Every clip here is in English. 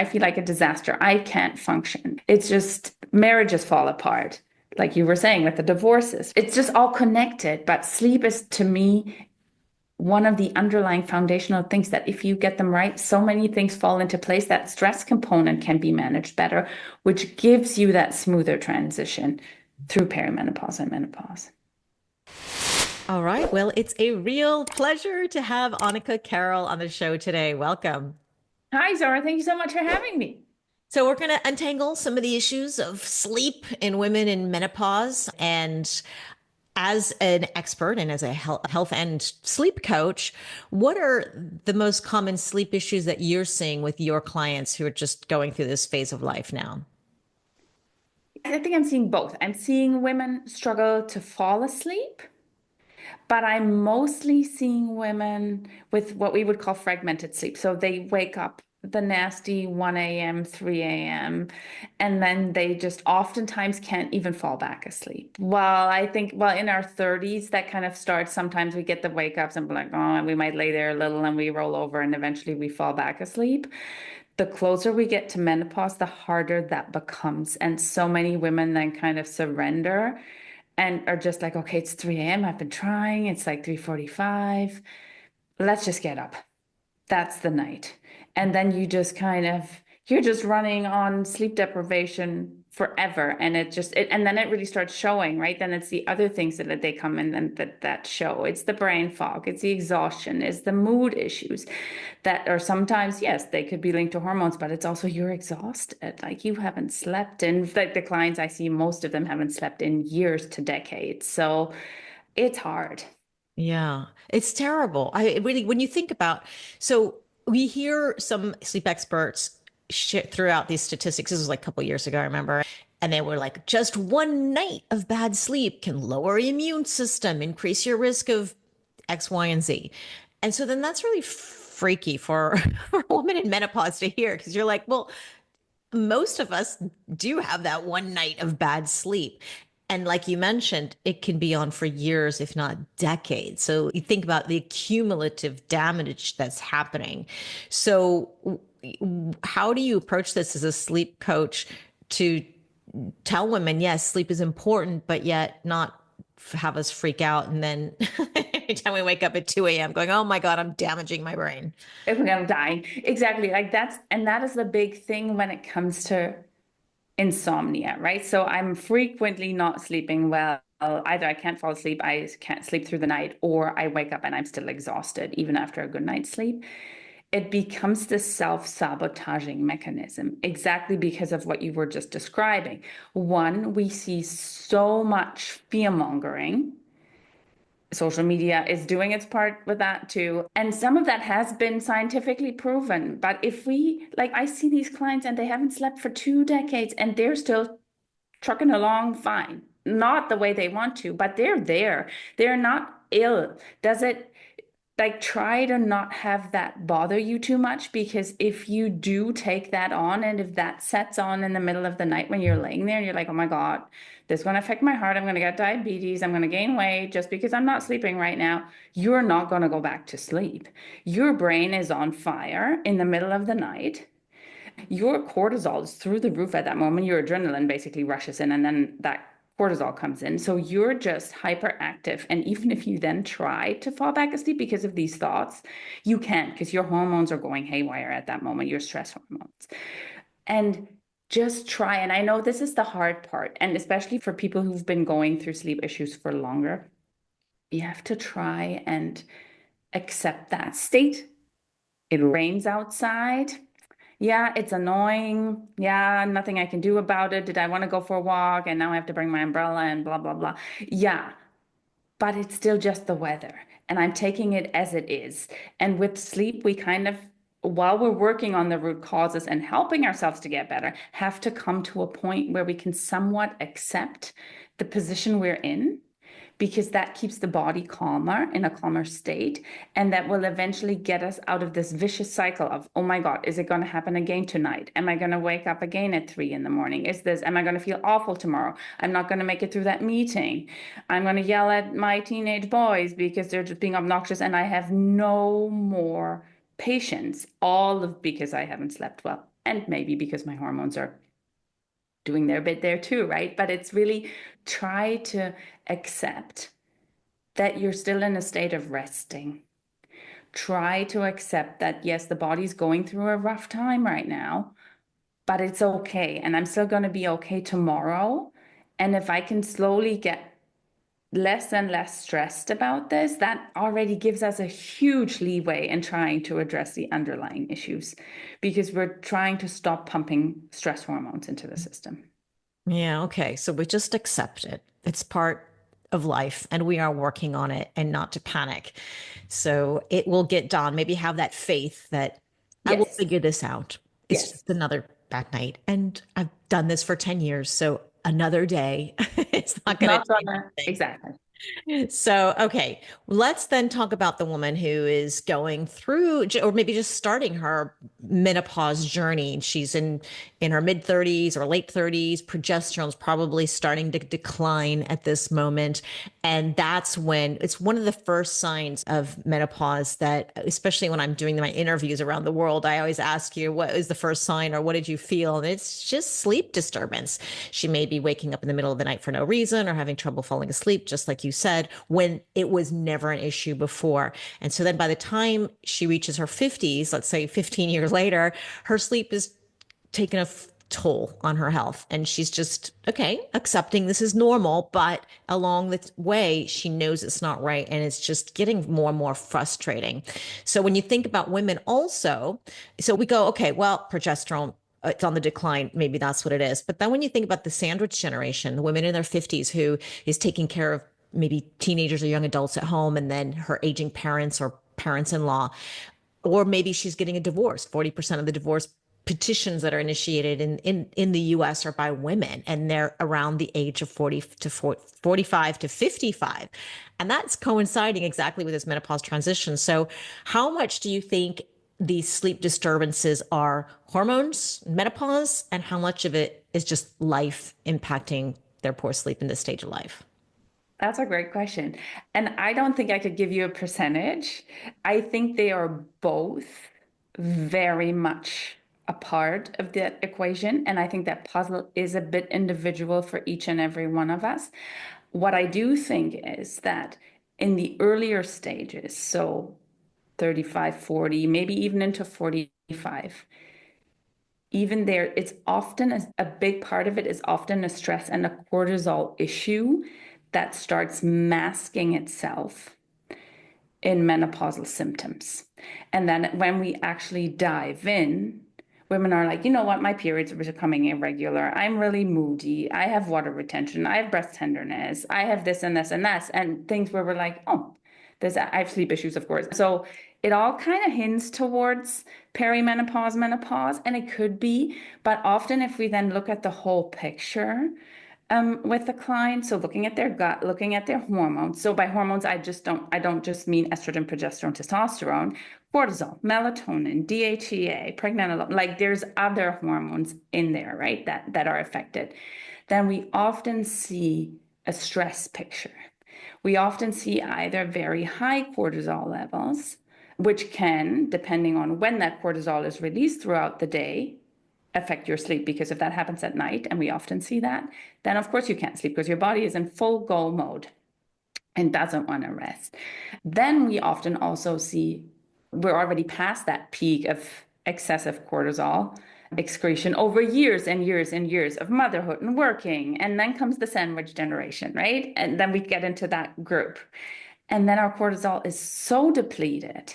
I feel like a disaster. I can't function. It's just marriages fall apart. Like you were saying with the divorces, it's just all connected. But sleep is to me one of the underlying foundational things that if you get them right, so many things fall into place. That stress component can be managed better, which gives you that smoother transition through perimenopause and menopause. All right. Well, it's a real pleasure to have Annika Carroll on the show today. Welcome. Hi, Zara. Thank you so much for having me. So, we're going to untangle some of the issues of sleep in women in menopause. And as an expert and as a health and sleep coach, what are the most common sleep issues that you're seeing with your clients who are just going through this phase of life now? I think I'm seeing both. I'm seeing women struggle to fall asleep, but I'm mostly seeing women with what we would call fragmented sleep. So they wake up the nasty 1 a.m., 3 a.m., and then they just oftentimes can't even fall back asleep. Well, I think, well, in our 30s, that kind of starts. Sometimes we get the wake ups and be like, oh, and we might lay there a little and we roll over and eventually we fall back asleep. The closer we get to menopause, the harder that becomes. And so many women then kind of surrender and are just like, okay, it's 3 a.m. I've been trying. It's like 3:45. Let's just get up. That's the night. And then you just kind of, you're just running on sleep deprivation forever. And and then it really starts showing, right? Then it's the other things that they come in and that show. It's the brain fog, it's the exhaustion, it's the mood issues that are sometimes, yes, they could be linked to hormones, but it's also you're exhausted. Like you haven't slept. And like the clients I see, most of them haven't slept in years to decades. So it's hard. Yeah, it's terrible. I really, when you think about, so we hear some sleep experts shit throughout these statistics. This was like a couple years ago, I remember. And they were like, just one night of bad sleep can lower your immune system, increase your risk of X, Y, and Z. And so then that's really freaky for, for a woman in menopause to hear because you're like, well, most of us do have that one night of bad sleep. And like you mentioned, it can be on for years, if not decades. So you think about the cumulative damage that's happening. So, how do you approach this as a sleep coach to tell women, yes, sleep is important, but yet not have us freak out and then every time we wake up at 2 a.m. going, oh my God, I'm damaging my brain. If we're gonna die. Exactly. And that is the big thing when it comes to insomnia, right? So I'm frequently not sleeping well. Either I can't fall asleep, I can't sleep through the night, or I wake up and I'm still exhausted, even after a good night's sleep. It becomes this self-sabotaging mechanism, exactly because of what you were just describing. One, we see so much fear-mongering. Social media is doing its part with that too. And some of that has been scientifically proven. But if we, like, I see these clients and they haven't slept for 2 decades and they're still trucking along fine. Not the way they want to, but they're there. They're not ill. Does it like try to not have that bother you too much? Because if you do take that on and if that sets on in the middle of the night when you're laying there and you're like, oh my God, this is going to affect my heart. I'm going to get diabetes. I'm going to gain weight just because I'm not sleeping right now. You're not going to go back to sleep. Your brain is on fire in the middle of the night. Your cortisol is through the roof at that moment. Your adrenaline basically rushes in, and then that cortisol comes in. So you're just hyperactive. And even if you then try to fall back asleep because of these thoughts, you can't because your hormones are going haywire at that moment, your stress hormones. And just try. And I know this is the hard part, and especially for people who've been going through sleep issues for longer, you have to try and accept that state. It rains outside. Yeah, it's annoying. Yeah, nothing I can do about it. Did I want to go for a walk? And now I have to bring my umbrella and blah, blah, blah. Yeah, but it's still just the weather. And I'm taking it as it is. And with sleep, we kind of, while we're working on the root causes and helping ourselves to get better, have to come to a point where we can somewhat accept the position we're in because that keeps the body calmer in a calmer state. And that will eventually get us out of this vicious cycle of, oh my God, is it going to happen again tonight? Am I going to wake up again at 3 in the morning? Am I going to feel awful tomorrow? I'm not going to make it through that meeting. I'm going to yell at my teenage boys because they're just being obnoxious and I have no more patience, all of because I haven't slept well. And maybe because my hormones are doing their bit there too, right? But it's really try to accept that you're still in a state of resting. Try to accept that, yes, the body's going through a rough time right now, but it's okay. And I'm still going to be okay tomorrow. And if I can slowly get less and less stressed about this, that already gives us a huge leeway in trying to address the underlying issues because we're trying to stop pumping stress hormones into the system. Yeah, okay. So we just accept it. It's part of life and we are working on it and not to panic. So it will get done. Maybe have that faith that I will Yes, figure this out. It's yes. just another bad night. And I've done this for 10 years. So another day, it's not It's going to not change gonna, anything. exactly. So, okay, let's then talk about the woman who is going through, or maybe just starting her menopause journey. She's in her mid 30s or late 30s. Progesterone's probably starting to decline at this moment, and that's when it's one of the first signs of menopause. That, especially when I'm doing my interviews around the world, I always ask you, "What is the first sign, or what did you feel?" And it's just sleep disturbance. She may be waking up in the middle of the night for no reason or having trouble falling asleep, just like you said, when it was never an issue before. And so then by the time she reaches her 50s, let's say 15 years later, her sleep is taken a toll on her health. And she's just, okay, accepting this is normal. But along the way, she knows it's not right. And it's just getting more and more frustrating. So when you think about women also, so we go, okay, well, progesterone, it's on the decline. Maybe that's what it is. But then when you think about the sandwich generation, the women in their 50s who is taking care of maybe teenagers or young adults at home, and then her aging parents or parents in law, or maybe she's getting a divorce. 40% of the divorce petitions that are initiated in the US are by women, and they're around the age of 40 to 40, 45 to 55. And that's coinciding exactly with this menopause transition. So how much do you think these sleep disturbances are hormones, menopause, and how much of it is just life impacting their poor sleep in this stage of life? That's a great question. And I don't think I could give you a percentage. I think they are both very much a part of the equation. And I think that puzzle is a bit individual for each and every one of us. What I do think is that in the earlier stages, so 35, 40, maybe even into 45, even there, it's often a big part of it is often a stress and a cortisol issue that starts masking itself in menopausal symptoms. And then when we actually dive in, women are like, you know what, my periods are becoming irregular. I'm really moody. I have water retention. I have breast tenderness. I have this and this and that. And things where we're like, oh, I have sleep issues, of course. So it all kind of hints towards perimenopause, menopause, and it could be. But often, if we then look at the whole picture, with the client, so looking at their gut, looking at their hormones. So by hormones, I don't just mean estrogen, progesterone, testosterone, cortisol, melatonin, DHEA, pregnenolone. Like there's other hormones in there, right? That are affected. Then we often see a stress picture. We often see either very high cortisol levels, which can, depending on when that cortisol is released throughout the day, affect your sleep. Because if that happens at night, and we often see that, then of course you can't sleep because your body is in full go mode and doesn't want to rest. Then we often also see we're already past that peak of excessive cortisol excretion over years and years and years of motherhood and working. And then comes the sandwich generation, right? And then we get into that group. And then our cortisol is so depleted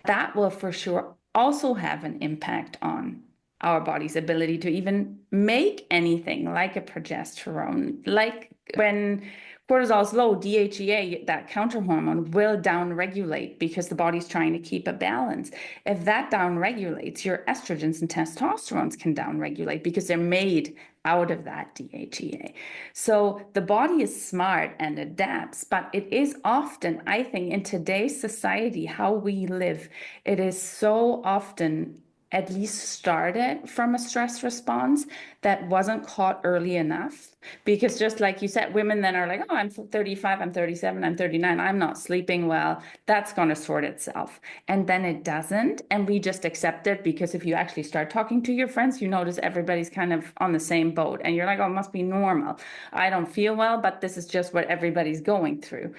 that will for sure also have an impact on our body's ability to even make anything like a progesterone. Like when cortisol is low, DHEA, that counter hormone, will downregulate because the body's trying to keep a balance. If that downregulates, your estrogens and testosterones can downregulate because they're made out of that DHEA. So the body is smart and adapts, but it is often, I think, in today's society, how we live, it is so often at least started from a stress response that wasn't caught early enough. Because just like you said, women then are like, oh, I'm 35, I'm 37, I'm 39, I'm not sleeping well. That's going to sort itself. And then it doesn't. And we just accept it because if you actually start talking to your friends, you notice everybody's kind of on the same boat. And you're like, oh, it must be normal. I don't feel well, but this is just what everybody's going through.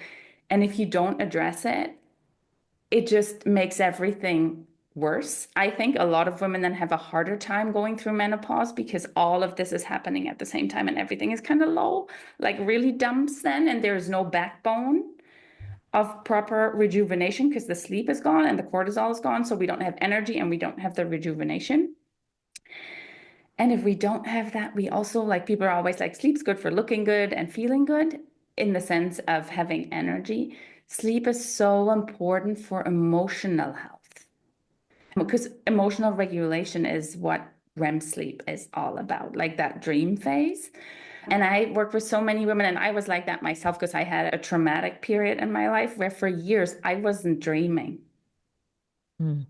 And if you don't address it, it just makes everything worse. I think a lot of women then have a harder time going through menopause because all of this is happening at the same time and everything is kind of low, like really dumps then, and there's no backbone of proper rejuvenation because the sleep is gone and the cortisol is gone. So we don't have energy and we don't have the rejuvenation. And if we don't have that, we also like people are always like, sleep's good for looking good and feeling good in the sense of having energy. Sleep is so important for emotional health because emotional regulation is what REM sleep is all about, like that dream phase. And I work with so many women, and I was like that myself because I had a traumatic period in my life where for years I wasn't dreaming. Mm.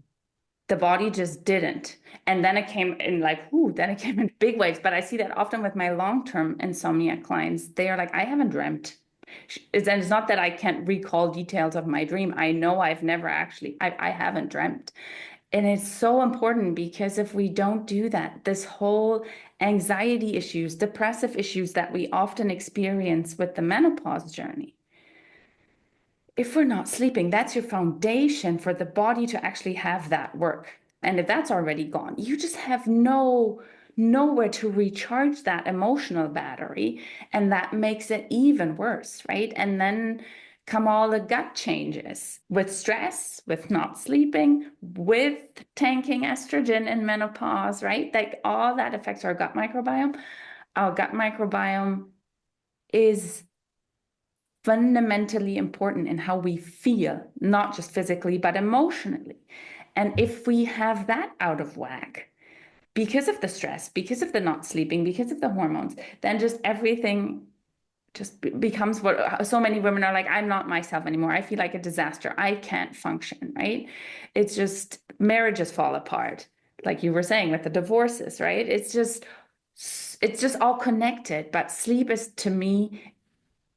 The body just didn't. And then it came in like, ooh, then it came in big waves. But I see that often with my long-term insomnia clients. They are like, I haven't dreamt. And it's not that I can't recall details of my dream. I know I've never actually, I haven't dreamt. And it's so important because if we don't do that, this whole anxiety issues, depressive issues that we often experience with the menopause journey, if we're not sleeping, that's your foundation for the body to actually have that work. And if that's already gone, you just have nowhere to recharge that emotional battery. And that makes it even worse, right? And then come all the gut changes with stress, with not sleeping, with tanking estrogen in menopause, right? Like all that affects our gut microbiome. Our gut microbiome is fundamentally important in how we feel, not just physically, but emotionally. And if we have that out of whack, because of the stress, because of the not sleeping, because of the hormones, then just everything just becomes what so many women are like, I'm not myself anymore. I feel like a disaster. I can't function, right? It's just marriages fall apart, like you were saying with the divorces, right? It's just all connected. But sleep is to me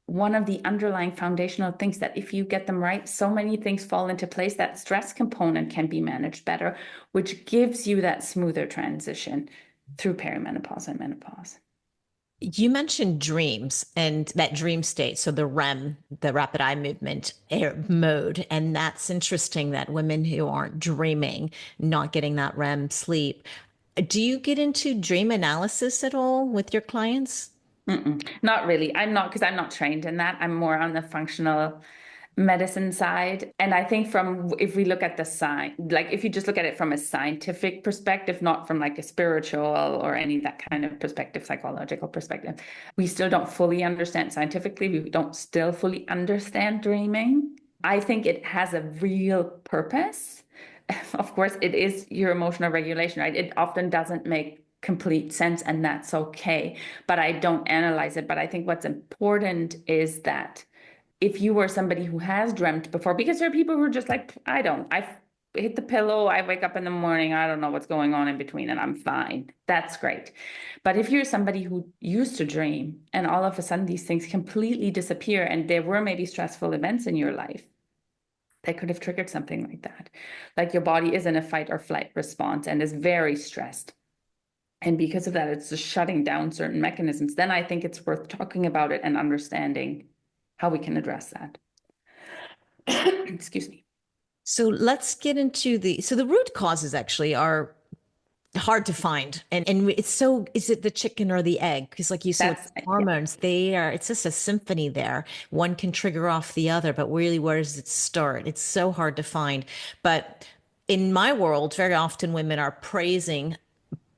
one of the underlying foundational things that if you get them right, so many things fall into place. That stress component can be managed better, which gives you that smoother transition through perimenopause and menopause. You mentioned dreams and that dream state. So the REM, the rapid eye movement mode. And that's interesting that women who aren't dreaming, not getting that REM sleep. Do you get into dream analysis at all with your clients? Not really. I'm not, because I'm not trained in that. I'm more on the functional medicine side. And I think if we look at the science, like if you just look at it from a scientific perspective, not from like a spiritual or any that kind of perspective, psychological perspective, we still don't fully understand scientifically. We don't still fully understand dreaming. I think it has a real purpose. Of course, it is your emotional regulation, right? It often doesn't make complete sense, and that's okay. But I don't analyze it. But I think what's important is that if you were somebody who has dreamt before, because there are people who are just like, I hit the pillow, I wake up in the morning, I don't know what's going on in between, and I'm fine. That's great. But if you're somebody who used to dream and all of a sudden these things completely disappear, and there were maybe stressful events in your life, that could have triggered something like that. Like your body is in a fight or flight response and is very stressed. And because of that, it's just shutting down certain mechanisms. Then I think it's worth talking about it and understanding how we can address that. Excuse me. So let's get into the root causes actually are hard to find. And it's so, is it the chicken or the egg? Because like you said, with That's, yeah. hormones, it's just a symphony there. One can trigger off the other, but really, where does it start? It's so hard to find. But in my world, very often women are praising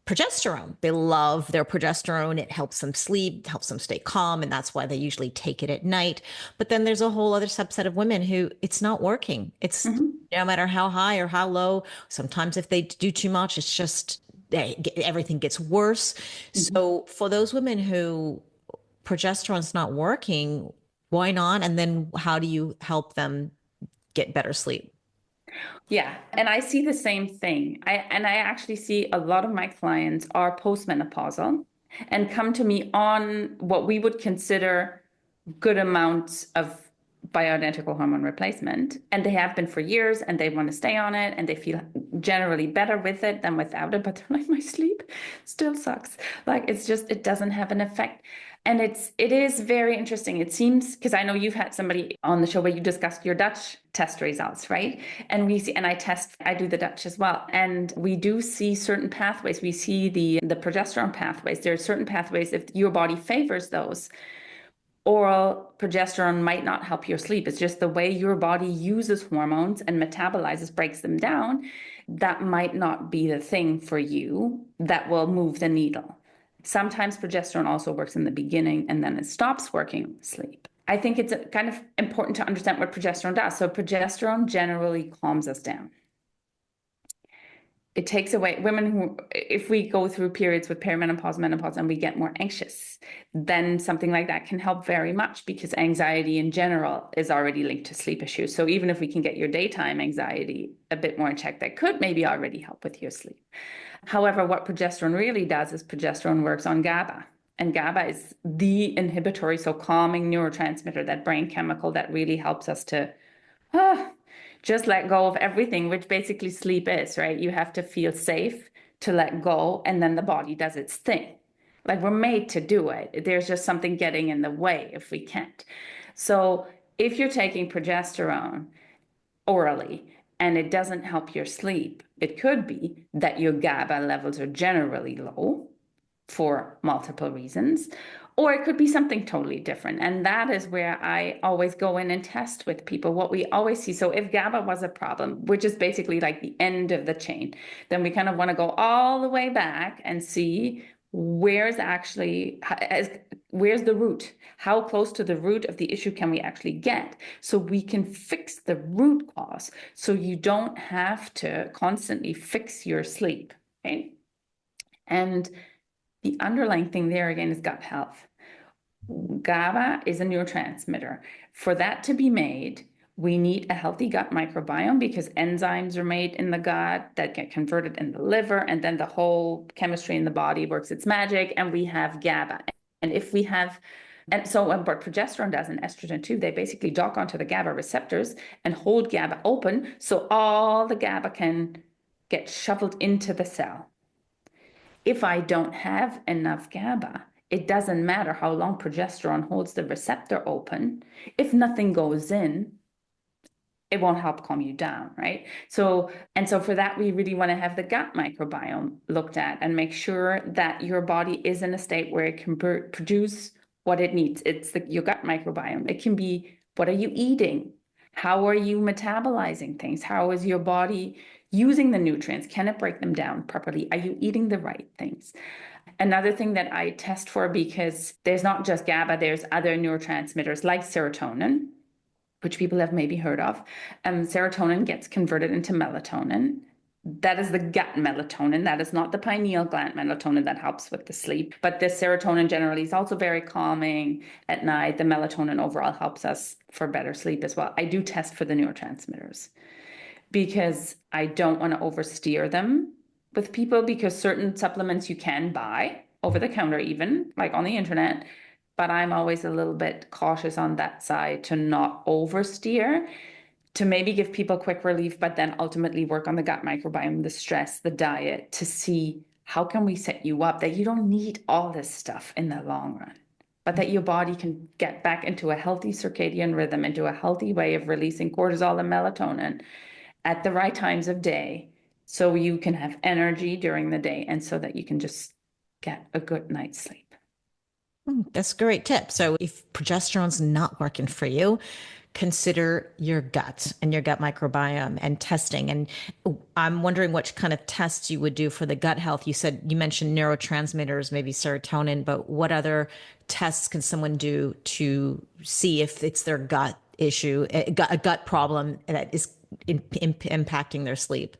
progesterone. They love their progesterone. It helps them sleep, helps them stay calm. And that's why they usually take it at night. But then there's a whole other subset of women who it's not working. It's no matter how high or how low. Sometimes if they do too much, it's just everything gets worse. So for those women who progesterone's not working, why not? And then how do you help them get better sleep? Yeah, and I see the same thing. I actually see a lot of my clients are postmenopausal and come to me on what we would consider good amounts of bioidentical hormone replacement. And they have been for years and they want to stay on it and they feel generally better with it than without it. But they're like, my sleep still sucks. Like it's just, it doesn't have an effect. And it is very interesting. It seems, because I know you've had somebody on the show where you discussed your Dutch test results, right? And we see, and I do the Dutch as well. And we do see certain pathways. We see the progesterone pathways. There are certain pathways, if your body favors those, oral progesterone might not help your sleep. It's just the way your body uses hormones and metabolizes, breaks them down. That might not be the thing for you that will move the needle. Sometimes progesterone also works in the beginning and then it stops working on sleep. I think it's kind of important to understand what progesterone does. So progesterone generally calms us down. It takes away women who, if we go through periods with perimenopause, menopause, and we get more anxious, then something like that can help very much because anxiety in general is already linked to sleep issues. So even if we can get your daytime anxiety a bit more in check, that could maybe already help with your sleep. However, what progesterone really does is progesterone works on GABA. And GABA is the inhibitory, so calming neurotransmitter, that brain chemical that really helps us to ah, just let go of everything, which basically sleep is, right? You have to feel safe to let go, and then the body does its thing. Like we're made to do it. There's just something getting in the way if we can't. So if you're taking progesterone orally and it doesn't help your sleep, it could be that your GABA levels are generally low for multiple reasons, or it could be something totally different. And that is where I always go in and test with people what we always see. So if GABA was a problem, which is basically like the end of the chain, then we kind of want to go all the way back and see where's the root? How close to the root of the issue can we actually get so we can fix the root cause so you don't have to constantly fix your sleep, right? And the underlying thing there again is gut health. GABA is a neurotransmitter. For that to be made, we need a healthy gut microbiome because enzymes are made in the gut that get converted in the liver, and then the whole chemistry in the body works its magic, and we have GABA. And if we have, and so what progesterone does and estrogen too, they basically dock onto the GABA receptors and hold GABA open so all the GABA can get shoveled into the cell. If I don't have enough GABA, it doesn't matter how long progesterone holds the receptor open. If nothing goes in, it won't help calm you down, right? So for that, we really want to have the gut microbiome looked at and make sure that your body is in a state where it can produce what it needs. It's your gut microbiome. It can be, what are you eating? How are you metabolizing things? How is your body using the nutrients? Can it break them down properly? Are you eating the right things? Another thing that I test for, because there's not just GABA, there's other neurotransmitters like serotonin, which people have maybe heard of. Serotonin gets converted into melatonin. That is the gut melatonin. That is not the pineal gland melatonin that helps with the sleep. But the serotonin generally is also very calming at night. The melatonin overall helps us for better sleep as well. I do test for the neurotransmitters because I don't want to oversteer them with people, because certain supplements you can buy over the counter, even like on the internet. But I'm always a little bit cautious on that side to not oversteer, to maybe give people quick relief, but then ultimately work on the gut microbiome, the stress, the diet, to see how can we set you up that you don't need all this stuff in the long run, but that your body can get back into a healthy circadian rhythm, into a healthy way of releasing cortisol and melatonin at the right times of day so you can have energy during the day and so that you can just get a good night's sleep. That's a great tip. So if progesterone's not working for you, consider your gut and your gut microbiome and testing. And I'm wondering what kind of tests you would do for the gut health. You mentioned neurotransmitters, maybe serotonin, but what other tests can someone do to see if it's their gut issue, a gut problem that is impacting their sleep?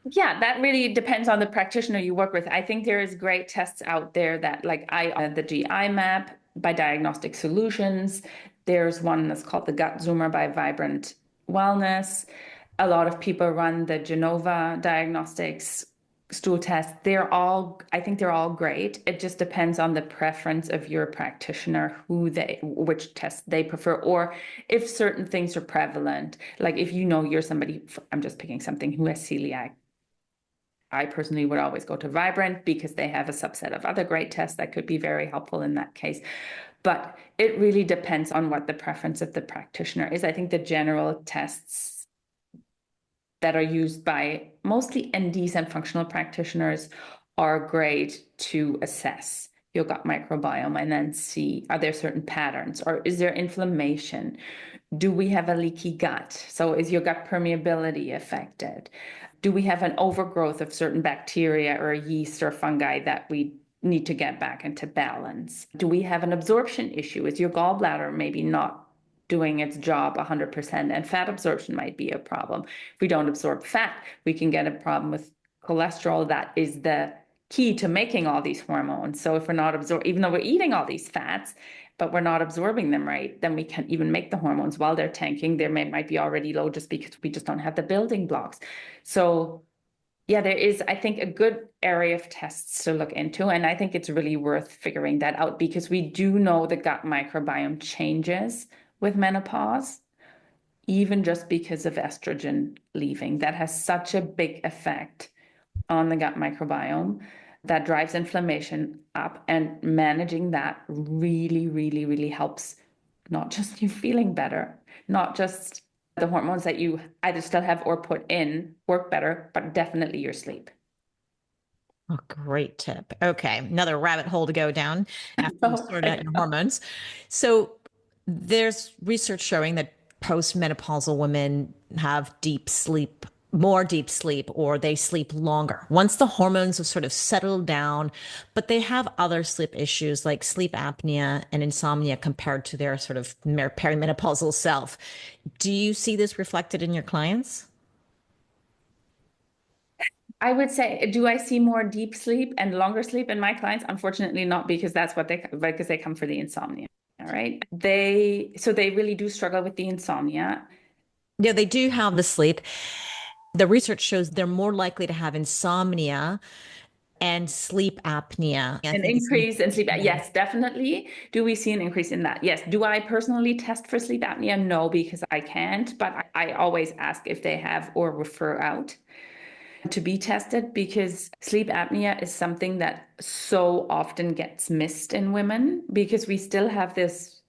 Yeah, that really depends on the practitioner you work with. I think there is great tests out there that, like the GI map by Diagnostic Solutions. There's one that's called the Gut Zoomer by Vibrant Wellness. A lot of people run the Genova diagnostics stool test. I think they're all great. It just depends on the preference of your practitioner, which test they prefer, or if certain things are prevalent. Like if you know you're somebody, I'm just picking something who has celiac. I personally would always go to Vibrant because they have a subset of other great tests that could be very helpful in that case. But it really depends on what the preference of the practitioner is. I think the general tests that are used by mostly NDs and functional practitioners are great to assess your gut microbiome and then see, are there certain patterns, or is there inflammation? Do we have a leaky gut? So is your gut permeability affected? Do we have an overgrowth of certain bacteria or yeast or fungi that we need to get back into balance? Do we have an absorption issue? Is your gallbladder maybe not doing its job 100%, and fat absorption might be a problem? If we don't absorb fat, we can get a problem with cholesterol. That is the key to making all these hormones. So if we're not absorbing, even though we're eating all these fats, but we're not absorbing them right, then we can't even make the hormones while they're tanking. They might be already low just because we just don't have the building blocks. So yeah, there is, I think, a good area of tests to look into. And I think it's really worth figuring that out because we do know the gut microbiome changes with menopause, even just because of estrogen leaving. That has such a big effect on the gut microbiome that drives inflammation up, and managing that really, really, really helps not just you feeling better, not just the hormones that you either still have or put in work better, but definitely your sleep. Oh, great tip. Okay, another rabbit hole to go down after you Oh, sort I out your know. hormones. So there's research showing that postmenopausal women have more deep sleep, or they sleep longer once the hormones have sort of settled down, but they have other sleep issues like sleep apnea and insomnia compared to their sort of perimenopausal self. Do you see this reflected in your clients? I would say, do I see more deep sleep and longer sleep in my clients? Unfortunately, not, because that's because they come for the insomnia. All right. So they really do struggle with the insomnia. Yeah, they do have the sleep. The research shows they're more likely to have insomnia and sleep apnea. I An think it's increase in sleep. yeah. Yes, definitely. Do we see an increase in that? Yes. Do I personally test for sleep apnea? No, because I can't, but I always ask if they have or refer out to be tested, because sleep apnea is something that so often gets missed in women because we still have this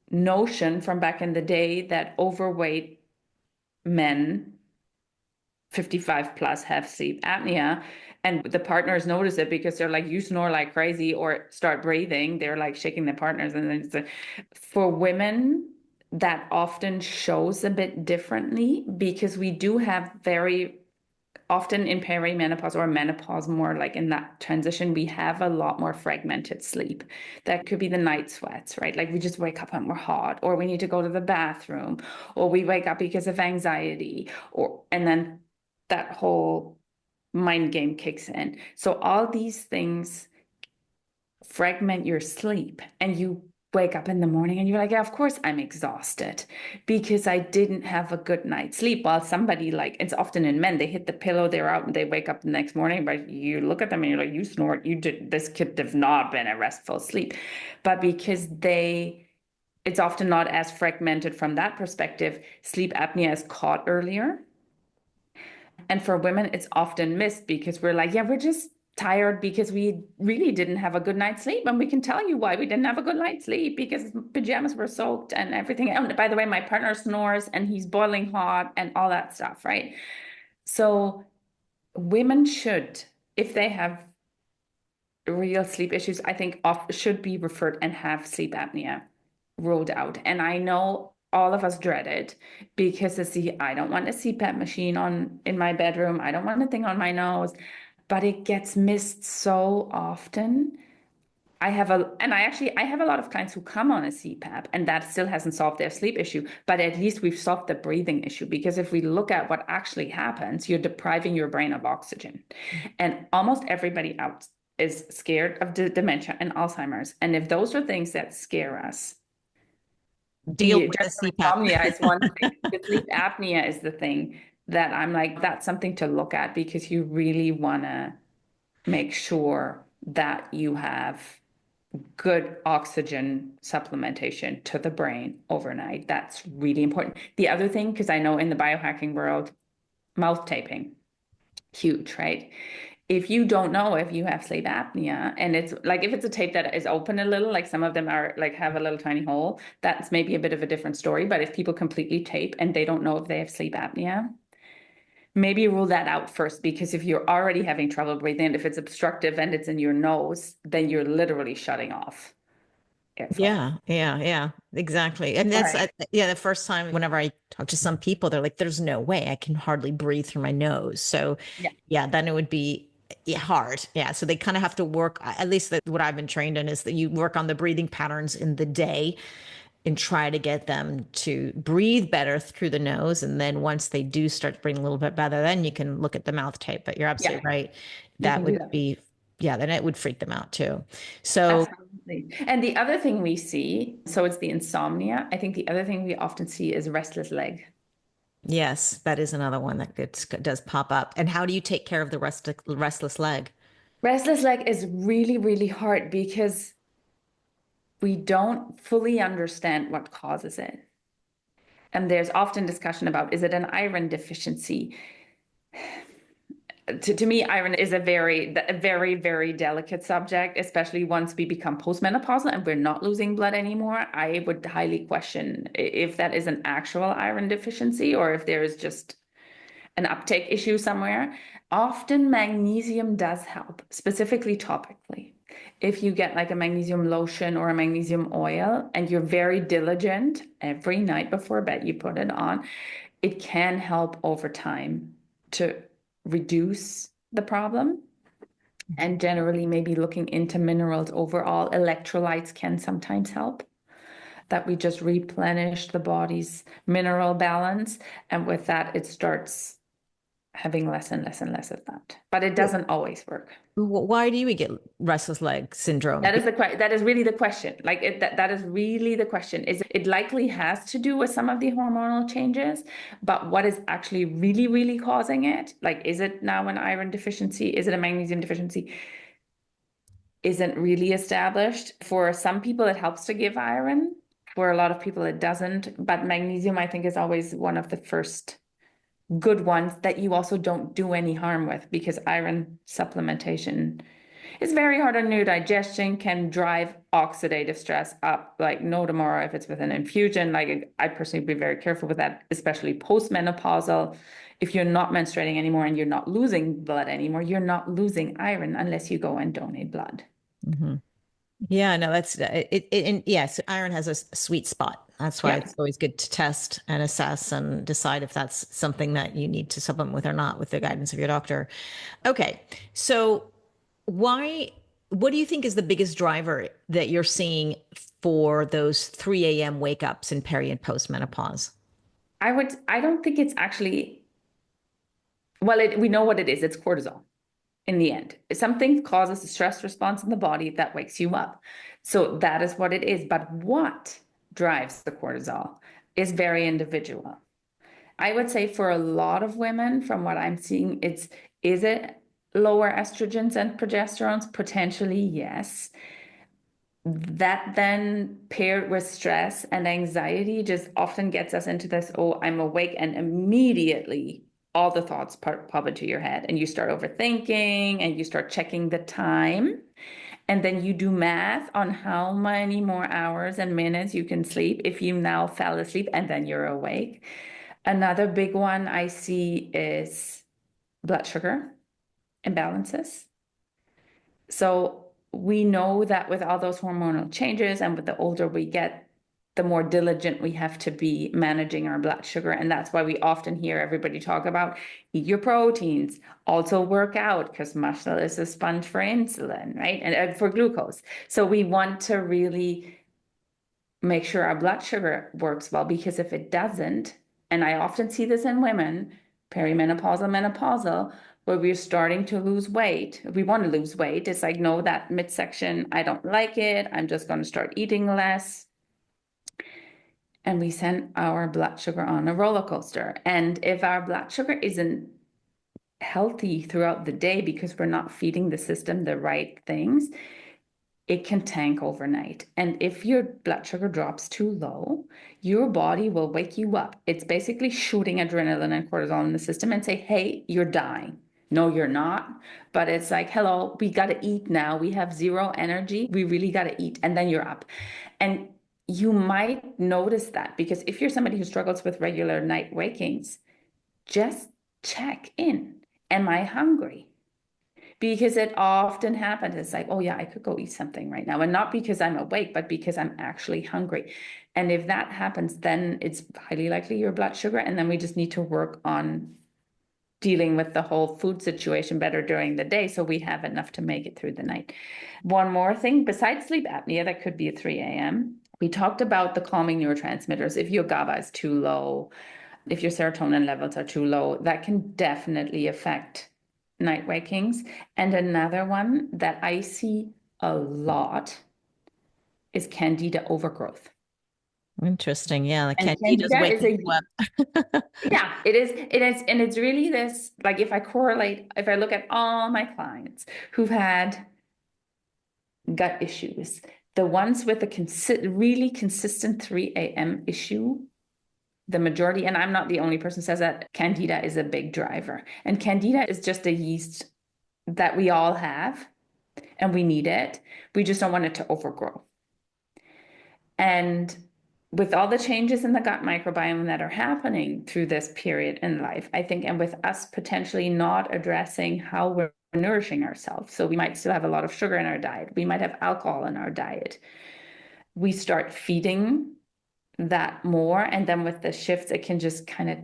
notion from back in the day that overweight men 55 plus have sleep apnea, and the partners notice it because they're like, you snore like crazy or start breathing. They're like shaking their partners. And then for women, that often shows a bit differently because we do have very often in perimenopause or menopause, more like in that transition, we have a lot more fragmented sleep. That could be the night sweats, right? Like we just wake up and we're hot, or we need to go to the bathroom, or we wake up because of anxiety, and then that whole mind game kicks in. So all these things fragment your sleep, and you wake up in the morning and you're like, yeah, of course I'm exhausted because I didn't have a good night's sleep. While somebody, like, it's often in men, they hit the pillow, they're out, and they wake up the next morning, but you look at them and you're like, you snort, this could have not been a restful sleep. But because it's often not as fragmented from that perspective, sleep apnea is caught earlier. And for women, it's often missed because we're like, yeah, we're just tired because we really didn't have a good night's sleep. And we can tell you why we didn't have a good night's sleep, because pajamas were soaked and everything. And by the way, my partner snores and he's boiling hot and all that stuff, right? So women should, if they have real sleep issues, I think should be referred and have sleep apnea ruled out. And I know all of us dread it because I don't want a CPAP machine in my bedroom. I don't want a thing on my nose, but it gets missed so often. I have a lot of clients who come on a CPAP and that still hasn't solved their sleep issue, but at least we've solved the breathing issue, because if we look at what actually happens, you're depriving your brain of oxygen. And almost everybody out is scared of dementia and Alzheimer's. And if those are things that scare us, Deal with the Just CPAP. insomnia is one thing. The sleep apnea is the thing that I'm like, that's something to look at because you really want to make sure that you have good oxygen supplementation to the brain overnight. That's really important. The other thing, because I know in the biohacking world, mouth taping, huge, right? If you don't know if you have sleep apnea, and it's like if it's a tape that is open a little, like some of them are like have a little tiny hole, that's maybe a bit of a different story. But if people completely tape and they don't know if they have sleep apnea, maybe rule that out first, because if you're already having trouble breathing, if it's obstructive and it's in your nose, then you're literally shutting off airflow. Yeah, exactly. And that's, Right. yeah, the first time whenever I talk to some people, they're like, there's no way I can hardly breathe through my nose. So, Yeah. yeah, then it would be hard. Yeah. So they kind of have to work, at least that what I've been trained in is that you work on the breathing patterns in the day and try to get them to breathe better through the nose. And then once they do start to breathe a little bit better, then you can look at the mouth tape. But you're Yeah. absolutely right. You That can do would that. be, yeah, then it would freak them out too. So, Absolutely. And the other thing we see, so it's the insomnia. I think the other thing we often see is restless leg. yes, that is another one that does pop up. And how do you take care of the restless leg? Restless leg is really, really hard because we don't fully understand what causes it. And there's often discussion about, is it an iron deficiency? To me, iron is a very delicate subject, especially once we become postmenopausal and we're not losing blood anymore. I would highly question if that is an actual iron deficiency or if there is just an uptake issue somewhere. Often magnesium does help, specifically topically. If you get like a magnesium lotion or a magnesium oil and you're very diligent every night before bed, you put it on, it can help over time to reduce the problem. And generally, maybe looking into minerals overall, electrolytes can sometimes help. That we just replenish the body's mineral balance. And with that, it starts having less and less and less of that. But it doesn't always work. Why do we get restless leg syndrome? That is the that is really the question. Like that is really the question. Is it likely has to do with some of the hormonal changes, but what is actually really, really causing it? Like, is it now an iron deficiency? Is it a magnesium deficiency? Isn't really established. For some people, it helps to give iron. For a lot of people, it doesn't. But magnesium, I think, is always one of the first good ones that you also don't do any harm with, because iron supplementation is very hard on your digestion, can drive oxidative stress up like no tomorrow if it's with an infusion. Like I personally be very careful with that, especially postmenopausal. If you're not menstruating anymore and you're not losing blood anymore, you're not losing iron unless you go and donate blood. Hmm. Yeah, no, that's and yes, iron has a sweet spot. That's why Yeah. it's always good to test and assess and decide if that's something that you need to supplement with or not with the guidance of your doctor. Okay, so why, what do you think is the biggest driver that you're seeing for those 3 a.m. wake ups in peri and post menopause? I don't think it's actually, well, we know what it is. It's cortisol in the end. Something causes a stress response in the body that wakes you up. So that is what it is. But what drives the cortisol is very individual. I would say for a lot of women, from what I'm seeing, is it lower estrogens and progesterones? Potentially, yes. That then paired with stress and anxiety just often gets us into this, oh, I'm awake, and immediately all the thoughts pop into your head and you start overthinking and you start checking the time. And then you do math on how many more hours and minutes you can sleep if you now fell asleep and then you're awake. Another big one I see is blood sugar imbalances. So we know that with all those hormonal changes and with the older we get, the more diligent we have to be managing our blood sugar. And that's why we often hear everybody talk about eat your proteins, also work out, because muscle is a sponge for insulin, right? And for glucose. So we want to really make sure our blood sugar works well, because if it doesn't, and I often see this in women, perimenopausal, menopausal, where we're starting to lose weight. If we want to lose weight, it's like, no, that midsection, I don't like it. I'm just going to start eating less. and we send our blood sugar on a roller coaster. And if our blood sugar isn't healthy throughout the day because we're not feeding the system the right things, it can tank overnight. And if your blood sugar drops too low, your body will wake you up. It's basically shooting adrenaline and cortisol in the system and say, hey, you're dying. No, you're not. But it's like, hello, we got to eat now. We have zero energy. We really got to eat. And then you're up. And you might notice that because if you're somebody who struggles with regular night wakings, just check in. Am I hungry? Because it often happens. It's like, oh yeah, I could go eat something right now. And not because I'm awake, but because I'm actually hungry. And if that happens, then it's highly likely your blood sugar. And then we just need to work on dealing with the whole food situation better during the day so we have enough to make it through the night. One more thing, besides sleep apnea, that could be at 3 a.m. We talked about the calming neurotransmitters. If your GABA is too low, if your serotonin levels are too low, that can definitely affect night wakings. And another one that I see a lot is Candida overgrowth. Interesting. Yeah, the And Candida's Candida is waking a, you up. yeah, it is, and it's really this, like if I look at all my clients who've had gut issues, the ones with a really consistent 3 a.m. issue, the majority, and I'm not the only person who says that, Candida is a big driver. And Candida is just a yeast that we all have and we need it. We just don't want it to overgrow. And with all the changes in the gut microbiome that are happening through this period in life, I think, and with us potentially not addressing how we're nourishing ourselves. So we might still have a lot of sugar in our diet. We might have alcohol in our diet. We start feeding that more. And then with the shifts, it can just kind of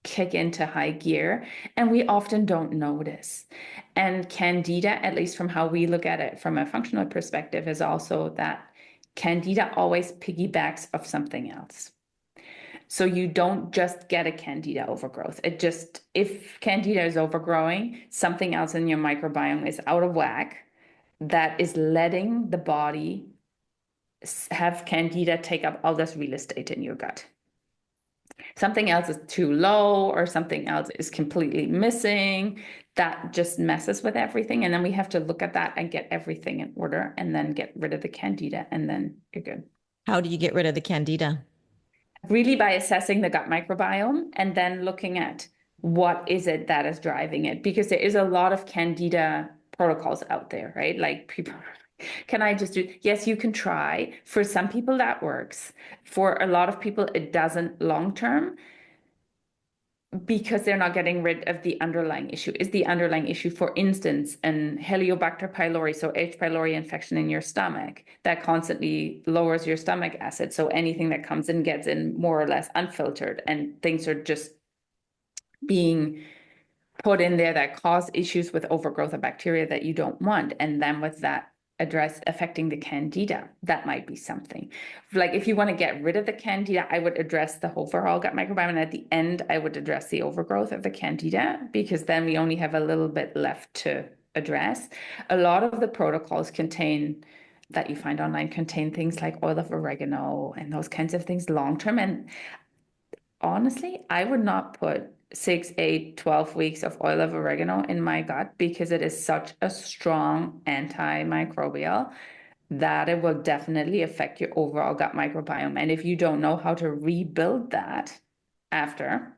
kick into high gear. And we often don't notice. And Candida, at least from how we look at it from a functional perspective, is also that Candida always piggybacks off something else. So you don't just get a Candida overgrowth. If Candida is overgrowing, something else in your microbiome is out of whack that is letting the body have Candida take up all this real estate in your gut. Something else is too low or something else is completely missing. That just messes with everything. And then we have to look at that and get everything in order and then get rid of the Candida and then you're good. How do you get rid of the Candida? Really by assessing the gut microbiome and then looking at what is it that is driving it, because there is a lot of Candida protocols out there, right? Like people, can I just do, yes, you can try. For some people that works. For a lot of people, it doesn't long term because they're not getting rid of the underlying issue. Is the underlying issue, for instance, an Helicobacter pylori, so H. pylori infection in your stomach that constantly lowers your stomach acid. So anything that comes in gets in more or less unfiltered, and things are just being put in there that cause issues with overgrowth of bacteria that you don't want. And then with that address affecting the Candida, that might be something. Like if you want to get rid of the Candida, I would address the overall gut microbiome. And at the end, I would address the overgrowth of the Candida, because then we only have a little bit left to address. A lot of the protocols that you find online contain things like oil of oregano and those kinds of things long term. And honestly, I would not put 6, 8, 12 weeks of oil of oregano in my gut because it is such a strong antimicrobial that it will definitely affect your overall gut microbiome. And if you don't know how to rebuild that after,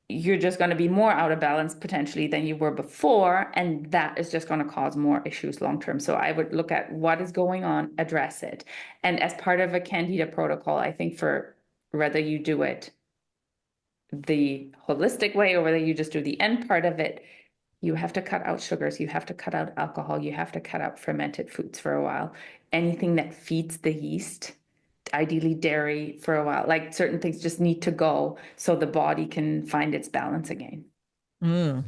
you're just going to be more out of balance potentially than you were before. And that is just going to cause more issues long term. So I would look at what is going on, address it. And as part of a Candida protocol, I think for whether you do it the holistic way or whether you just do the end part of it, you have to cut out sugars, you have to cut out alcohol, you have to cut out fermented foods for a while. Anything that feeds the yeast, ideally dairy for a while, like certain things just need to go so the body can find its balance again. Mm.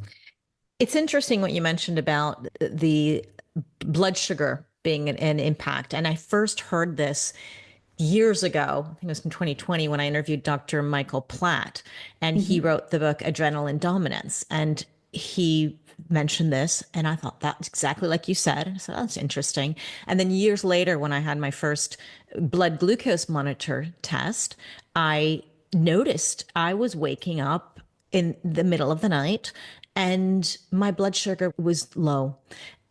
It's interesting what you mentioned about the blood sugar being an impact. And I first heard this years ago. I think it was in 2020 when I interviewed Dr. Michael Platt, and he wrote the book Adrenaline Dominance. And he mentioned this, and I thought that's exactly like you said. And I said, oh, that's interesting. And then years later, when I had my first blood glucose monitor test, I noticed I was waking up in the middle of the night and my blood sugar was low.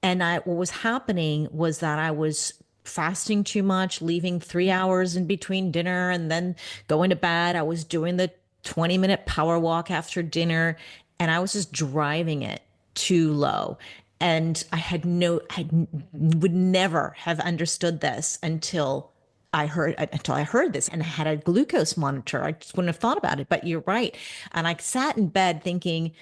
And what was happening was that I was fasting too much, leaving 3 hours in between dinner and then going to bed. I was doing the 20-minute power walk after dinner, and I was just driving it too low. And would never have understood this until I heard this and I had a glucose monitor. I just wouldn't have thought about it, but you're right. And I sat in bed thinking,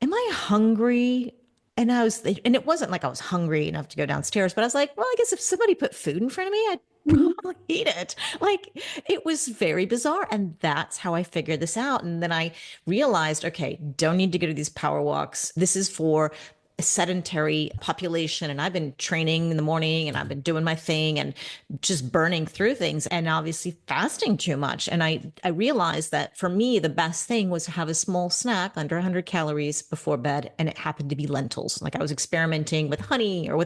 am I hungry? And it wasn't like I was hungry enough to go downstairs, but I was like, well, I guess if somebody put food in front of me, I'd probably eat it. Like it was very bizarre. And that's how I figured this out. And then I realized, okay, don't need to go to these power walks. This is for a sedentary population. And I've been training in the morning and I've been doing my thing and just burning through things and obviously fasting too much. And I realized that for me, the best thing was to have a small snack under 100 calories before bed. And it happened to be lentils. Like I was experimenting with honey or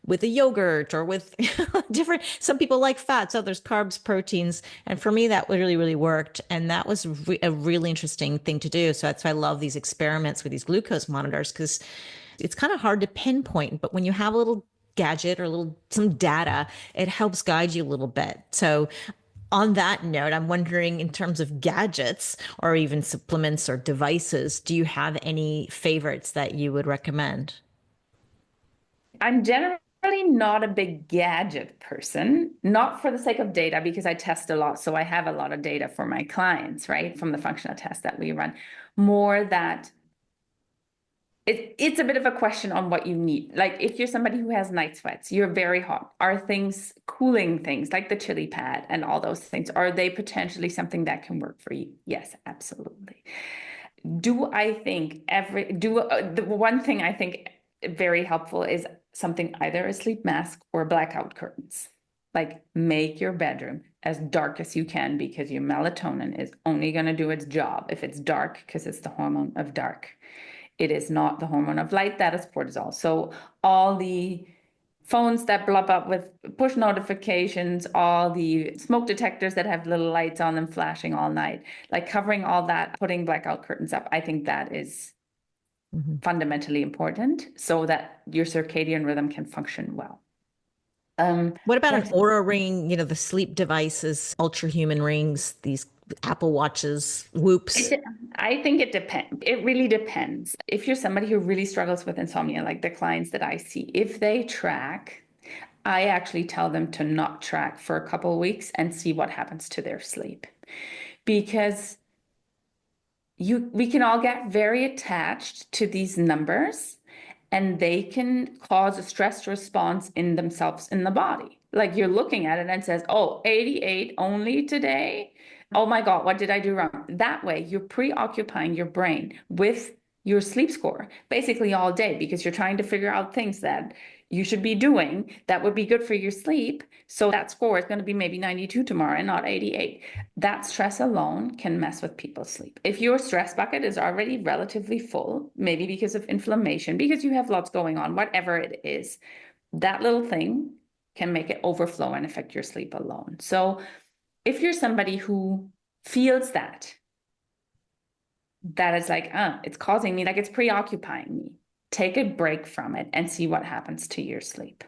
with a yogurt or with different, some people like fats, others carbs, proteins. And for me, that really, really worked. And that was a really interesting thing to do. So that's why I love these experiments with these glucose monitors, because it's kind of hard to pinpoint, but when you have a little gadget or some data, it helps guide you a little bit. So on that note, I'm wondering, in terms of gadgets or even supplements or devices, do you have any favorites that you would recommend? I'm generally not a big gadget person, not for the sake of data, because I test a lot. So I have a lot of data for my clients, right? From the functional tests that we run. More that it's a bit of a question on what you need. Like if you're somebody who has night sweats, you're very hot. Are things cooling things like the chili pad and all those things, are they potentially something that can work for you? Yes, absolutely. Do I think the one thing I think very helpful is something, either a sleep mask or blackout curtains. Like make your bedroom as dark as you can, because your melatonin is only going to do its job if it's dark, because it's the hormone of dark. It is not the hormone of light, that is cortisol. So all the phones that blow up with push notifications, all the smoke detectors that have little lights on them flashing all night, like covering all that, putting blackout curtains up, I think that is Mhm. fundamentally important so that your circadian rhythm can function well. What about an What Aura ring, the sleep devices, ultra human rings, these Apple Watches, Whoops? It, I think it depends. It really depends. If you're somebody who really struggles with insomnia, like the clients that I see, if they track, I actually tell them to not track for a couple of weeks and see what happens to their sleep. Because we can all get very attached to these numbers, and they can cause a stress response in themselves in the body. Like you're looking at it and says, oh, 88 only today. Oh my God, what did I do wrong? That way, you're preoccupying your brain with your sleep score basically all day, because you're trying to figure out things that you should be doing that would be good for your sleep. So that score is going to be maybe 92 tomorrow and not 88. That stress alone can mess with people's sleep. If your stress bucket is already relatively full, maybe because of inflammation, because you have lots going on, whatever it is, that little thing can make it overflow and affect your sleep alone. So if you're somebody who feels that is like, it's causing me, like it's preoccupying me, take a break from it and see what happens to your sleep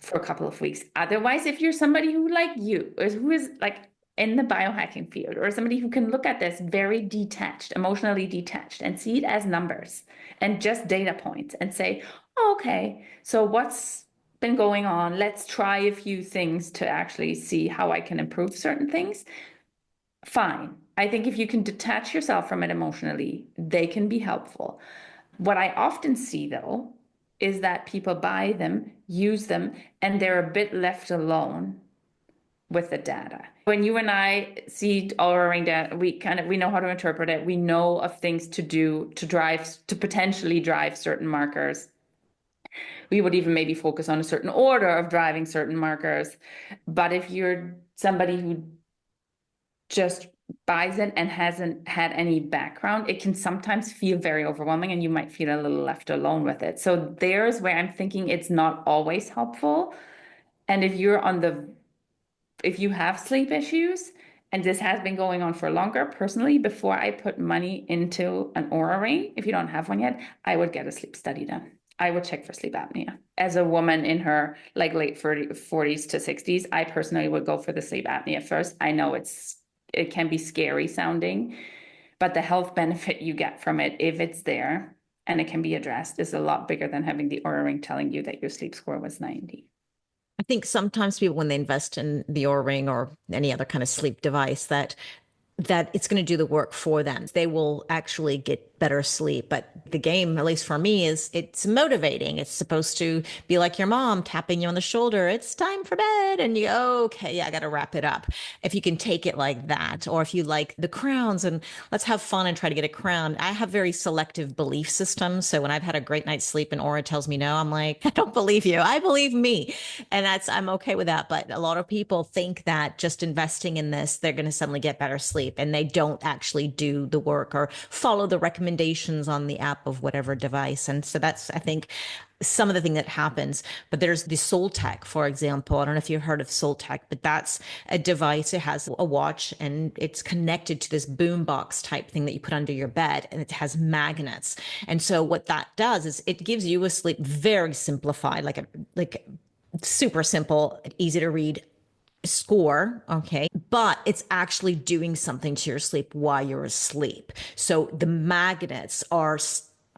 for a couple of weeks. Otherwise, if you're somebody who, like you, is who is like in the biohacking field, or somebody who can look at this very detached, emotionally detached, and see it as numbers and just data points and say, oh, okay, so what's been going on? Let's try a few things to actually see how I can improve certain things. Fine. I think if you can detach yourself from it emotionally, they can be helpful. What I often see, though, is that people buy them, use them, and they're a bit left alone with the data. When you and I see Ring data, we know how to interpret it. We know of things to do to potentially drive certain markers. We would even maybe focus on a certain order of driving certain markers. But if you're somebody who just buys it and hasn't had any background, it can sometimes feel very overwhelming and you might feel a little left alone with it. So there's where I'm thinking it's not always helpful. And if you have sleep issues and this has been going on for longer, personally, before I put money into an Oura ring, if you don't have one yet, I would get a sleep study done. I would check for sleep apnea. As a woman in her like late 40s to 60s, I personally would go for the sleep apnea first. I know it can be scary sounding, but the health benefit you get from it, if it's there and it can be addressed, is a lot bigger than having the Oura ring telling you that your sleep score was 90. I think sometimes people, when they invest in the Oura ring or any other kind of sleep device, that it's going to do the work for them. They will actually get better sleep. But the game, at least for me, is it's motivating. It's supposed to be like your mom tapping you on the shoulder. It's time for bed. And you go, okay, yeah, I got to wrap it up. If you can take it like that, or if you like the crowns and let's have fun and try to get a crown. I have very selective belief systems. So when I've had a great night's sleep and Aura tells me no, I'm like, I don't believe you. I believe me. And I'm okay with that. But a lot of people think that just investing in this, they're going to suddenly get better sleep and they don't actually do the work or follow the recommendations on the app of whatever device. And so that's, I think, some of the thing that happens. But there's the Soul Tech, for example. I don't know if you've heard of Soul Tech, but that's a device. It has a watch and it's connected to this boombox type thing that you put under your bed, and it has magnets. And so what that does is it gives you a sleep very simplified, like super simple, easy to read score, okay, but it's actually doing something to your sleep while you're asleep. So the magnets are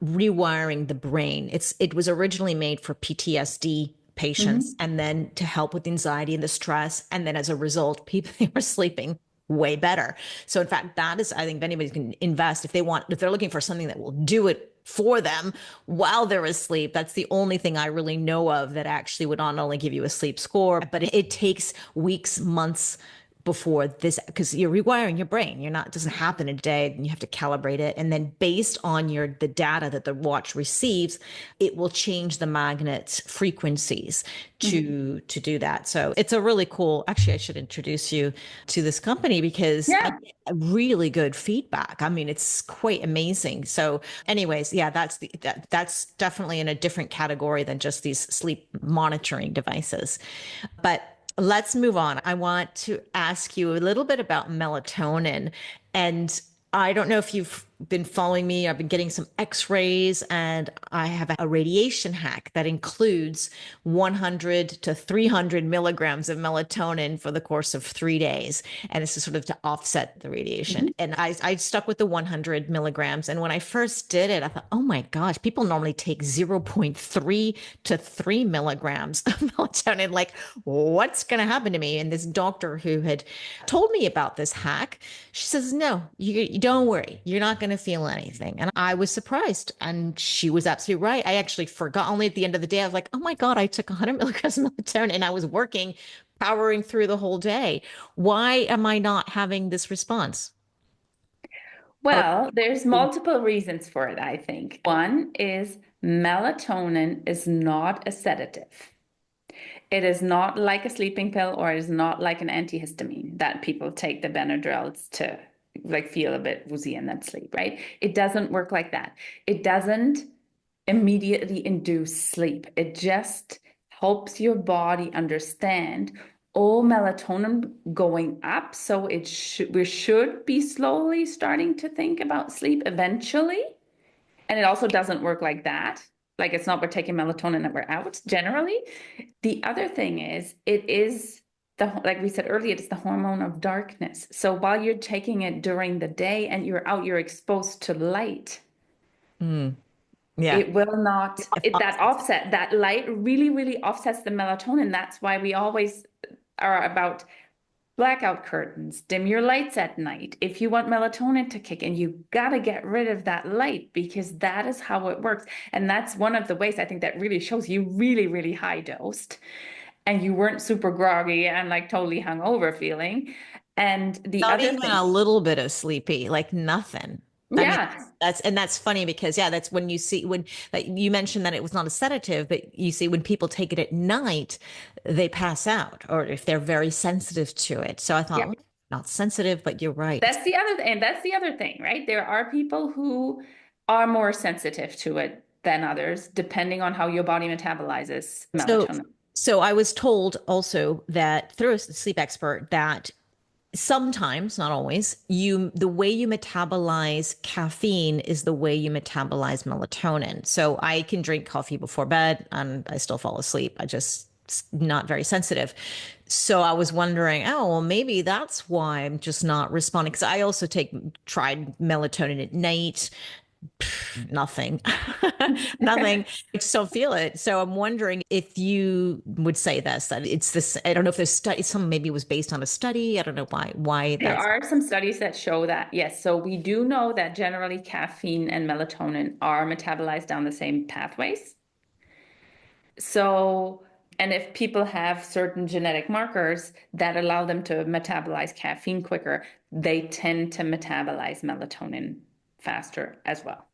rewiring the brain. It was originally made for PTSD patients Mm-hmm. and then to help with anxiety and the stress, and then as a result people they were sleeping way better. So in fact, that is, I think, if anybody can invest, if they're looking for something that will do it for them while they're asleep, that's the only thing I really know of that actually would not only give you a sleep score, but it takes weeks, months before this, because you're rewiring your brain. You're not, it doesn't happen in a day, and you have to calibrate it. And then based on the data that the watch receives, it will change the magnet frequencies Mm-hmm. to do that. So it's a really cool, actually, I should introduce you to this company because I Yeah. get really good feedback. I mean, it's quite amazing. So anyways, yeah, that's definitely in a different category than just these sleep monitoring devices. But let's move on. I want to ask you a little bit about melatonin. And I don't know if you've been following me. I've been getting some x-rays and I have a radiation hack that includes 100 to 300 milligrams of melatonin for the course of 3 days. And this is sort of to offset the radiation. Mm-hmm. And I stuck with the 100 milligrams. And when I first did it, I thought, oh my gosh, people normally take 0.3 to 3 milligrams of melatonin. Like, what's going to happen to me? And this doctor who had told me about this hack, she says, no, you don't worry. You're not going to feel anything. And I was surprised. And she was absolutely right. I actually forgot, only at the end of the day, I was like, oh my God, I took 100 milligrams of melatonin and I was working, powering through the whole day. Why am I not having this response? Or Well, there's multiple reasons for it, I think. One is melatonin is not a sedative. It is not like a sleeping pill or it is not like an antihistamine that people take the Benadryls to like feel a bit woozy and then sleep, right? It doesn't work like that. It doesn't immediately induce sleep. It just helps your body understand all melatonin going up. So we should be slowly starting to think about sleep eventually. And it also doesn't work like that. Like it's not we're taking melatonin and we're out generally. The other thing is it is like we said earlier, it's the hormone of darkness. So while you're taking it during the day and you're out, you're exposed to light. mm, yeah. It will not, that light really, really offsets the melatonin. That's why we always are about blackout curtains, dim your lights at night. If you want melatonin to kick in, you got to get rid of that light because that is how it works. And that's one of the ways I think that really shows you really, really high dosed and you weren't super groggy and like totally hungover feeling. And the Not other even a thing, little bit of sleepy, like nothing. I mean, yeah, that's funny because yeah, that's when you see when like you mentioned that it was not a sedative, but you see when people take it at night, they pass out, or if they're very sensitive to it. So I thought, yeah. not sensitive, but you're right. That's the other thing, right? There are people who are more sensitive to it than others, depending on how your body metabolizes So, melatonin. so I was told also that through a sleep expert that sometimes, not always, the way you metabolize caffeine is the way you metabolize melatonin. So I can drink coffee before bed and I still fall asleep. I just not very sensitive. So I was wondering, oh, well, maybe that's why I'm just not responding. Because I also tried melatonin at night. Nothing, nothing. I just don't feel it. So I'm wondering if you would say this, that it's this. I don't know if there's study, some maybe it was based on a study. I don't know why There that's are some studies that show that, yes. So we do know that generally caffeine and melatonin are metabolized down the same pathways. So, and if people have certain genetic markers that allow them to metabolize caffeine quicker, they tend to metabolize melatonin faster as well.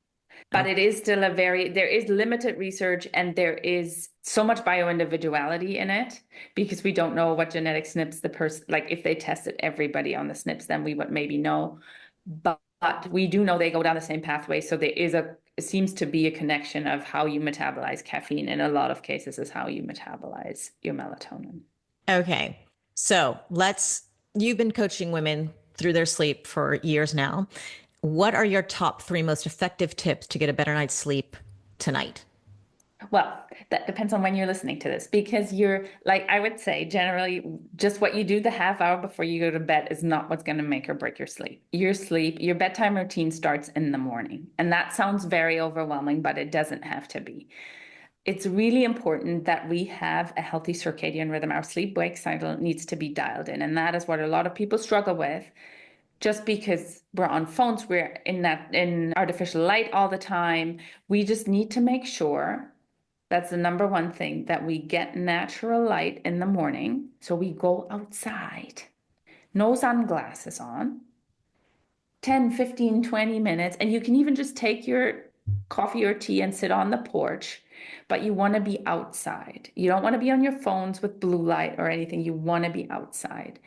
But it is still there is limited research and there is so much bioindividuality in it because we don't know what genetic SNPs the person, like if they tested everybody on the SNPs, then we would maybe know. But we do know they go down the same pathway. So it seems to be a connection of how you metabolize caffeine in a lot of cases is how you metabolize your melatonin. okay. So you've been coaching women through their sleep for years now. What are your top three most effective tips to get a better night's sleep tonight? Well, that depends on when you're listening to this because you're like, I would say generally just what you do the half hour before you go to bed is not what's going to make or break your sleep. Your bedtime routine starts in the morning. And that sounds very overwhelming, but it doesn't have to be. It's really important that we have a healthy circadian rhythm. Our sleep-wake cycle needs to be dialed in. And that is what a lot of people struggle with just because we're on phones, we're in artificial light all the time. We just need to make sure that's the number one thing that we get natural light in the morning. So we go outside, no sunglasses on, 10, 15, 20 minutes. And you can even just take your coffee or tea and sit on the porch, but you want to be outside. You don't want to be on your phones with blue light or anything. You want to be outside.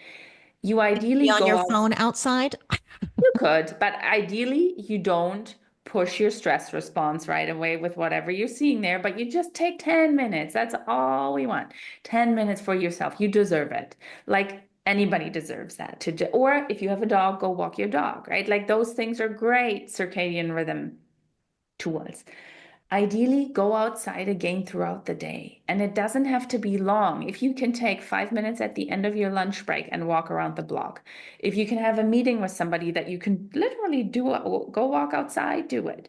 You Be ideally on your go out. phone outside? You could, but ideally, you don't push your stress response right away with whatever you're seeing there, but you just take 10 minutes. That's all we want. 10 minutes for yourself. You deserve it. Like anybody deserves that or if you have a dog, go walk your dog, right? Like those things are great circadian rhythm tools. Ideally, go outside again throughout the day. And it doesn't have to be long. If you can take 5 minutes at the end of your lunch break and walk around the block, if you can have a meeting with somebody that you can literally go walk outside, do it.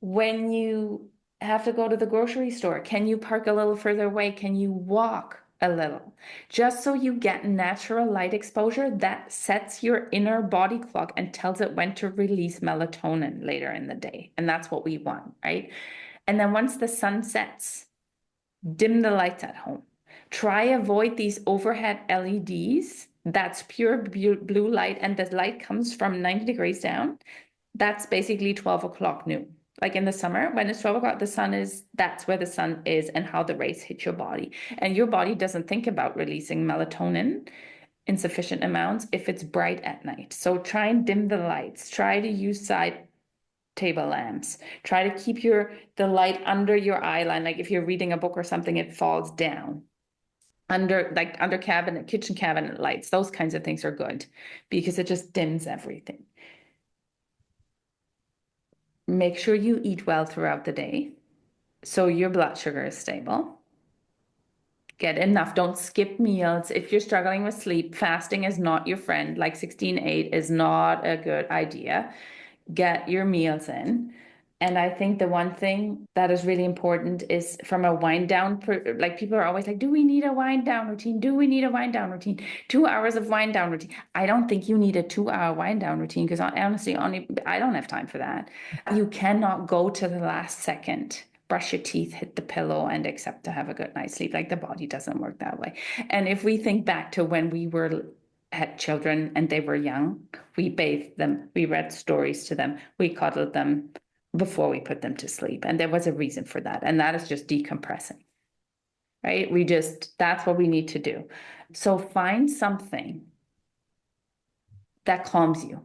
When you have to go to the grocery store, can you park a little further away? Can you walk a little? Just so you get natural light exposure that sets your inner body clock and tells it when to release melatonin later in the day. And that's what we want, right? And then once the sun sets, dim the lights at home. Try avoid these overhead LEDs. That's pure blue light, and the light comes from 90 degrees down. That's basically 12 o'clock noon. Like in the summer, when it's 12 o'clock, that's where the sun is and how the rays hit your body. And your body doesn't think about releasing melatonin in sufficient amounts if it's bright at night. So try and dim the lights. Try to use side table lamps. Try to keep the light under your eye line. Like if you're reading a book or something, it falls down. Under kitchen cabinet lights, those kinds of things are good because it just dims everything. Make sure you eat well throughout the day so your blood sugar is stable. Get enough. Don't skip meals. If you're struggling with sleep, fasting is not your friend. Like 16-8 is not a good idea. Get your meals in. And I think the one thing that is really important is from a wind down, like people are always like, do we need a wind down routine? Do we need a wind down routine? 2 hours of wind down routine. I don't think you need a 2 hour wind down routine because honestly, I don't have time for that. You cannot go to the last second, brush your teeth, hit the pillow, and accept to have a good night's sleep. Like the body doesn't work that way. And if we think back to when we had children and they were young, we bathed them, we read stories to them, we cuddled them before we put them to sleep. And there was a reason for that. And that is just decompressing, right? That's what we need to do. So find something that calms you.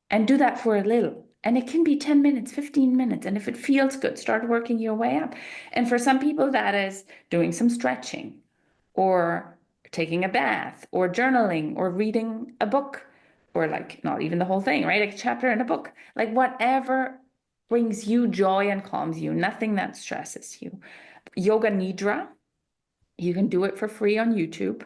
And do that for a little. And it can be 10 minutes, 15 minutes. And if it feels good, start working your way up. And for some people, that is doing some stretching or taking a bath or journaling or reading a book or like not even the whole thing, right? Like a chapter in a book, like whatever brings you joy and calms you, nothing that stresses you. Yoga Nidra, you can do it for free on YouTube,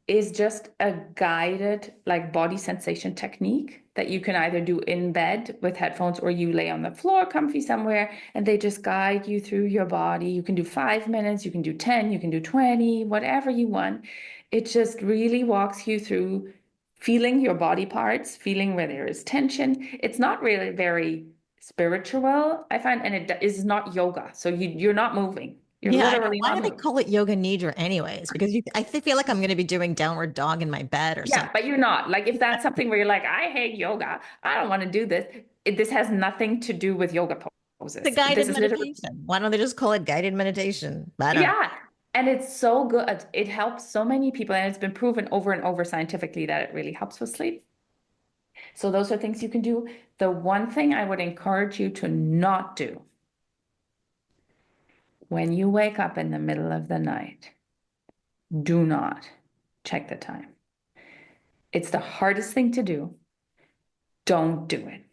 is just a guided like body sensation technique that you can either do in bed with headphones or you lay on the floor comfy somewhere and they just guide you through your body. You can do 5 minutes, you can do 10, you can do 20, whatever you want. It just really walks you through feeling your body parts, feeling where there is tension. It's not really very spiritual, I find, and it is not yoga. So you're not moving. You're Yeah, I know. literally Why not do they moving. call it yoga nidra anyways? Because feel like I'm going to be doing downward dog in my bed or Yeah, something. but you're not. Like if that's something where you're like, I hate yoga, I don't want to do this. This has nothing to do with yoga The poses. guided This is literally, meditation. Why don't they just call it guided meditation? I don't know. yeah. And it's so good. It helps so many people, and it's been proven over and over scientifically that it really helps with sleep. So those are things you can do. The one thing I would encourage you to not do when you wake up in the middle of the night, do not check the time. It's the hardest thing to do. Don't do it.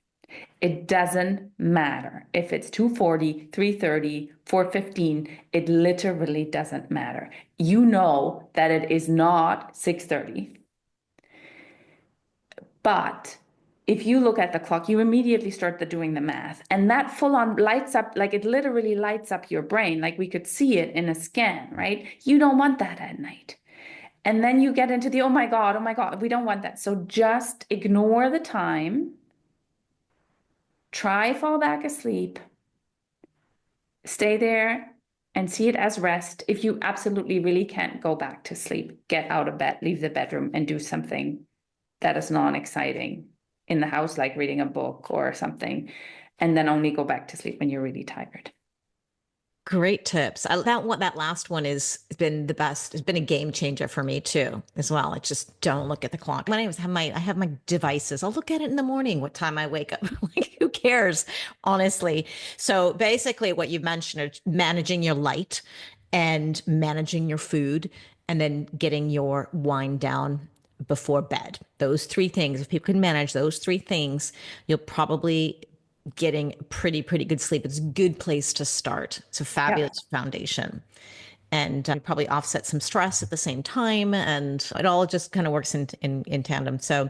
It doesn't matter if it's 2:40, 3:30, 4:15. It literally doesn't matter. You know that it is not 6:30. But if you look at the clock, you immediately start doing the math. And that full on lights up, like it literally lights up your brain. Like we could see it in a scan, right? You don't want that at night. And then you get into the, oh my God, we don't want that. So just ignore the time. Try fall back asleep. Stay there and see it as rest. If you absolutely really can't go back to sleep, get out of bed, leave the bedroom, and do something that is non-exciting in the house, like reading a book or something, and then only go back to sleep when you're really tired. Great tips. That last one has been the best. It's been a game changer for me too, as well. I just don't look at the clock. When I have my devices, I'll look at it in the morning, what time I wake up. Like, who cares, honestly? So basically, what you mentioned are managing your light and managing your food, and then getting your wind down before bed. Those three things. If people can manage those three things, you'll probably getting pretty good sleep. It's a good place to start. It's a Yeah. fabulous foundation. And you probably offset some stress at the same time. And it all just kind of works in tandem. So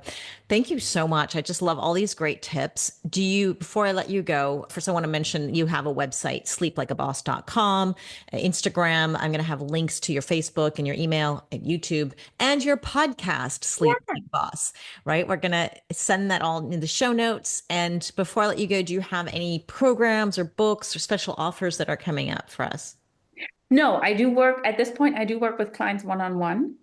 thank you so much. I just love all these great tips. Before I let you go, first I want to mention you have a website, sleeplikeaboss.com, Instagram. I'm going to have links to your Facebook and your email and YouTube and your podcast, Sleep Like a Boss, right? We're going to send that all in the show notes. And before I let you go, do you have any programs or books or special offers that are coming up for us? No, I do work at this point, I do work with clients one-on-one.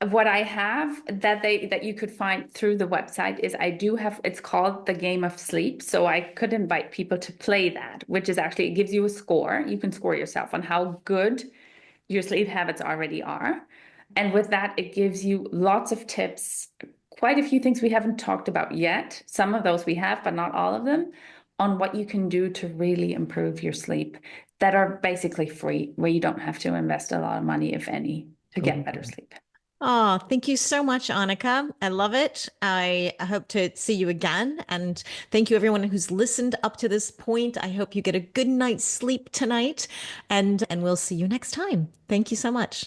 What I have that you could find through the website is I do have, it's called the Game of Sleep. So I could invite people to play that, which is actually, it gives you a score. You can score yourself on how good your sleep habits already are. And with that, it gives you lots of tips, quite a few things we haven't talked about yet. Some of those we have, but not all of them, on what you can do to really improve your sleep that are basically free, where you don't have to invest a lot of money, if any, to get better sleep. Oh, thank you so much, Annika. I love it. I hope to see you again. And thank you, everyone who's listened up to this point. I hope you get a good night's sleep tonight, and we'll see you next time. Thank you so much.